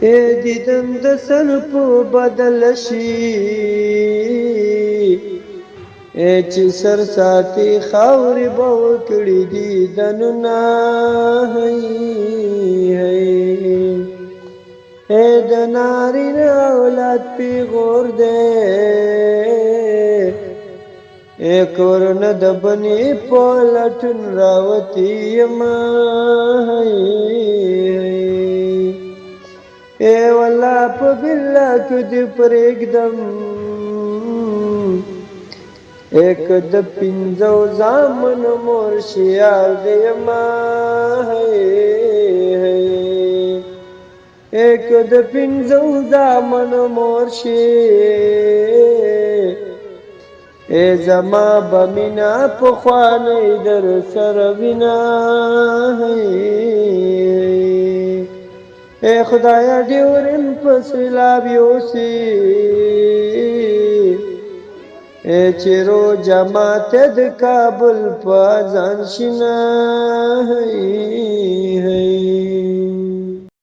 اے دیدن د سر په بدل شي اے چې سر ساتي خاورې به وکړي دیدنونه اے د نارینه اولاد پیغور دی اے کورنه د بني په لټون راوتی یما اے والله په بالله کې دې پرېږدم ایک د پنځو زامن مرشیا دیما ایک د پنځو زامن مرشي اے زما بمینا په خوانې در سره وینا اے خدایا ډیورن په سیلاب یوسی اے چیرو جماعت د کابل په ځان شنا